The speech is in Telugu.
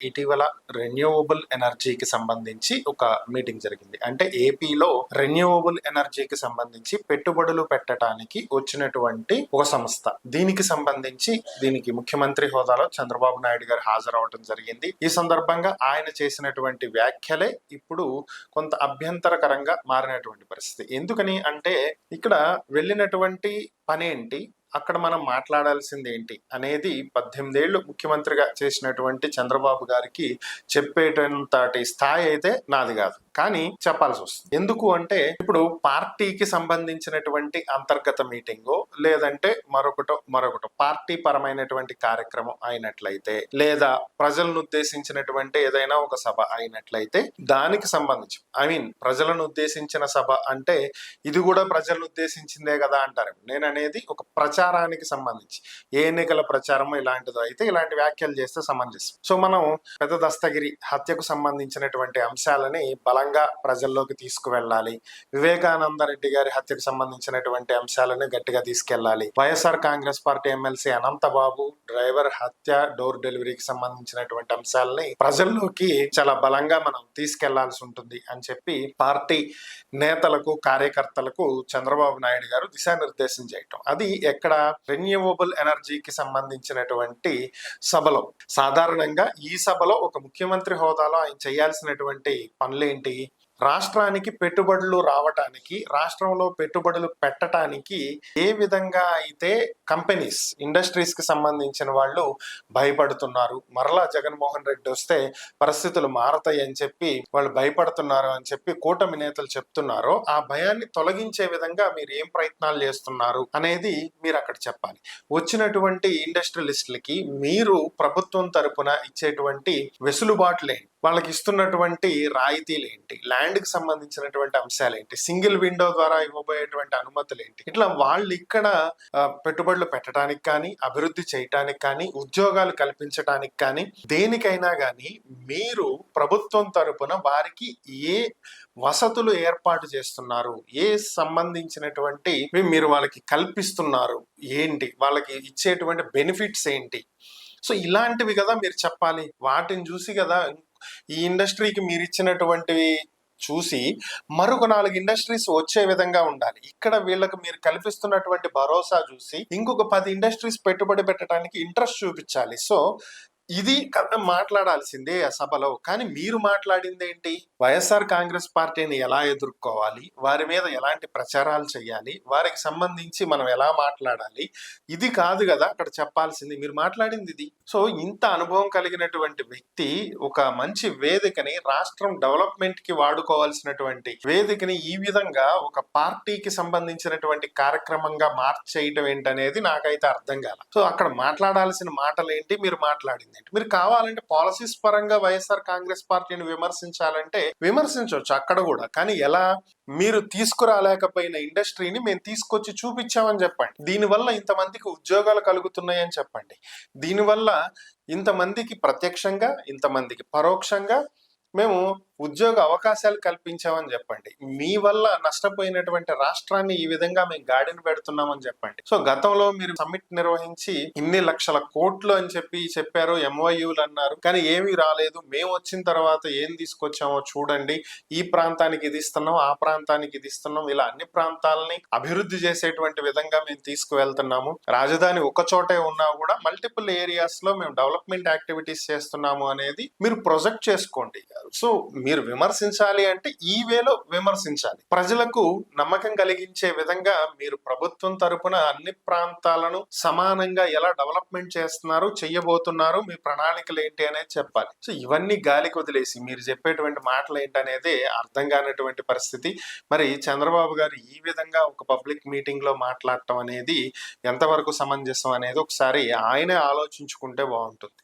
ఇటీవల రెన్యూవబుల్ ఎనర్జీకి సంబంధించి ఒక మీటింగ్ జరిగింది. అంటే ఏపీలో రెన్యూవబుల్ ఎనర్జీకి సంబంధించి పెట్టుబడులు పెట్టడానికి వచ్చినటువంటి ఒక సంస్థ. దీనికి సంబంధించి దీనికి ముఖ్యమంత్రి హోదాలో చంద్రబాబు నాయుడు గారు హాజరవడం జరిగింది. ఈ సందర్భంగా ఆయన చేసినటువంటి వ్యాఖ్యలే ఇప్పుడు కొంత అభ్యంతరకరంగా మారినటువంటి పరిస్థితి. ఎందుకని అంటే ఇక్కడ వెళ్ళినటువంటి పనేంటి, అక్కడ మనం మాట్లాడాల్సింది ఏంటి అనేది 18 ఏళ్లు ముఖ్యమంత్రిగా చేసినటువంటి చంద్రబాబు గారికి చెప్పేటంతటి స్థాయి అయితే నాది కాదు, కానీ చెప్పాల్సి వస్తుంది. ఎందుకు అంటే ఇప్పుడు పార్టీకి సంబంధించినటువంటి అంతర్గత మీటింగో లేదంటే మరొకటో పార్టీ పరమైనటువంటి కార్యక్రమం అయినట్లయితే, లేదా ప్రజలను ఉద్దేశించినటువంటి ఏదైనా ఒక సభ అయినట్లయితే దానికి సంబంధించి ప్రజలను ఉద్దేశించిన సభ అంటే ఇది కూడా ప్రజలను ఉద్దేశించిందే కదా అంటారు. నేను అనేది ఒక ప్రచారానికి సంబంధించి ఏ ఎన్నికల ప్రచారమో ఇలాంటిదో అయితే ఇలాంటి వ్యాఖ్యలు చేస్తే సమంజసం. సో మనం పెద్ద దస్తగిరి హత్యకు సంబంధించినటువంటి అంశాలని బలంగా ప్రజల్లోకి తీసుకువెళ్ళాలి. వివేకానంద రెడ్డి గారి హత్యకు సంబంధించినటువంటి అంశాలను గట్టిగా తీసుకెళ్లాలి. YSR Congress party MLC Anantha Babu driver హత్య, డోర్ డెలివరీకి సంబంధించినటువంటి అంశాలని ప్రజల్లోకి చాలా బలంగా మనం తీసుకెళ్లాల్సి ఉంటుంది అని చెప్పి పార్టీ నేతలకు కార్యకర్తలకు చంద్రబాబు నాయుడు గారు దిశానిర్దేశం చేయటం. అది ఎక్కడ? రెన్యూవబుల్ ఎనర్జీకి సంబంధించినటువంటి సభలో. సాధారణంగా ఈ సభలో ఒక ముఖ్యమంత్రి హోదాలో ఆయన చేయాల్సినటువంటి పనులేంటి? రాష్ట్రానికి పెట్టుబడులు రావటానికి, రాష్ట్రంలో పెట్టుబడులు పెట్టడానికి ఏ విధంగా అయితే కంపెనీస్, ఇండస్ట్రీస్ కి సంబంధించిన వాళ్ళు భయపడుతున్నారు, మరలా జగన్మోహన్ రెడ్డి వస్తే పరిస్థితులు మారతాయి అని చెప్పి వాళ్ళు భయపడుతున్నారు అని చెప్పి కూటమి నేతలు చెప్తున్నారో ఆ భయాన్ని తొలగించే విధంగా మీరు ఏం ప్రయత్నాలు చేస్తున్నారు అనేది మీరు అక్కడ చెప్పాలి. వచ్చినటువంటి ఇండస్ట్రియలిస్టులకి మీరు ప్రభుత్వం తరపున ఇచ్చేటువంటి వెసులుబాట్లేంటి, వాళ్ళకి ఇస్తున్నటువంటి రాయితీలు ఏంటి, ల్యాండ్ కి సంబంధించినటువంటి అంశాలు ఏంటి, సింగిల్ విండో ద్వారా ఇవ్వబోయేటువంటి అనుమతులు ఏంటి, ఇట్లా వాళ్ళు ఇక్కడ పెట్టుబడులు పెట్టడానికి కానీ, అభివృద్ధి చేయటానికి కానీ, ఉద్యోగాలు కల్పించడానికి కానీ, దేనికైనా కానీ మీరు ప్రభుత్వం తరపున వారికి ఏ వసతులు ఏర్పాటు చేస్తున్నారు, ఏ సంబంధించినటువంటి మీరు వాళ్ళకి కల్పిస్తున్నారు, ఏంటి వాళ్ళకి ఇచ్చేటువంటి బెనిఫిట్స్ ఏంటి. సో ఇలాంటివి కదా మీరు చెప్పాలి. వాటిని చూసి కదా ఈ ఇండస్ట్రీకి మీరు ఇచ్చినటువంటివి చూసి మరొక 4 ఇండస్ట్రీస్ వచ్చే విధంగా ఉండాలి. ఇక్కడ వీళ్ళకి మీరు కల్పిస్తున్నటువంటి భరోసా చూసి ఇంకొక 10 ఇండస్ట్రీస్ పెట్టుబడి పెట్టడానికి ఇంట్రెస్ట్ చూపించాలి. సో ఇది మాట్లాడాల్సిందే ఆ సభలో. కానీ మీరు మాట్లాడింది ఏంటి? వైఎస్ఆర్ కాంగ్రెస్ పార్టీని ఎలా ఎదుర్కోవాలి, వారి మీద ఎలాంటి ప్రచారాలు చేయాలి, వారికి సంబంధించి మనం ఎలా మాట్లాడాలి, ఇది కాదు కదా అక్కడ చెప్పాల్సింది. మీరు మాట్లాడింది ఇది. సో ఇంత అనుభవం కలిగినటువంటి వ్యక్తి ఒక మంచి వేదికని, రాష్ట్రం డెవలప్మెంట్ కి వాడుకోవాల్సినటువంటి వేదికని ఈ విధంగా ఒక పార్టీకి సంబంధించినటువంటి కార్యక్రమంగా మార్చేయటం ఏంటనేది నాకైతే అర్థం కాల. సో అక్కడ మాట్లాడాల్సిన మాటలు ఏంటి, మీరు మాట్లాడింది. మీరు కావాలంటే పాలసీస్ పరంగా వైఎస్ఆర్ కాంగ్రెస్ పార్టీని విమర్శించాలంటే విమర్శించవచ్చు అక్కడ కూడా. కానీ ఎలా? మీరు తీసుకురాలేకపోయిన ఇండస్ట్రీని మేము తీసుకొచ్చి చూపించామని చెప్పండి. దీనివల్ల ఇంతమందికి ఉద్యోగాలు కలుగుతున్నాయని చెప్పండి. దీనివల్ల ఇంతమందికి ప్రత్యక్షంగా, ఇంతమందికి పరోక్షంగా మేము ఉద్యోగ అవకాశాలు కల్పించామని చెప్పండి. మీ వల్ల నష్టపోయినటువంటి రాష్ట్రాన్ని ఈ విధంగా మేము గాడిని పెడుతున్నామని చెప్పండి. సో గతంలో మీరు సమ్మిట్ నిర్వహించి ఇన్ని లక్షల కోట్లు అని చెప్పి చెప్పారు, ఎంఓయూలు అన్నారు, కానీ ఏమీ రాలేదు. మేము వచ్చిన తర్వాత ఏం తీసుకొచ్చామో చూడండి, ఈ ప్రాంతానికి ఇది ఇస్తున్నాం, ఆ ప్రాంతానికి ఇది ఇస్తున్నాం, ఇలా అన్ని ప్రాంతాలని అభివృద్ధి చేసేటువంటి విధంగా మేము తీసుకువెళ్తున్నాము. రాజధాని ఒక చోటే ఉన్నా కూడా మల్టిపుల్ ఏరియాస్ లో మేము డెవలప్మెంట్ యాక్టివిటీస్ చేస్తున్నాము అనేది మీరు ప్రొజెక్ట్ చేసుకోండి. సో మీరు విమర్శించాలి అంటే ఈ వేలో విమర్శించాలి. ప్రజలకు నమ్మకం కలిగించే విధంగా మీరు ప్రభుత్వం తరపున అన్ని ప్రాంతాలను సమానంగా ఎలా డెవలప్మెంట్ చేస్తున్నారు, చెయ్యబోతున్నారు, మీ ప్రణాళికలు ఏంటి అనేది చెప్పాలి. సో ఇవన్నీ గాలికి వదిలేసి మీరు చెప్పేటువంటి మాటలు ఏంటనేది అర్థం కానటువంటి పరిస్థితి. మరి చంద్రబాబు గారు ఈ విధంగా ఒక పబ్లిక్ మీటింగ్ లో మాట్లాడటం అనేది ఎంతవరకు సమంజసం అనేది ఒకసారి ఆయనే ఆలోచించుకుంటే బాగుంటుంది.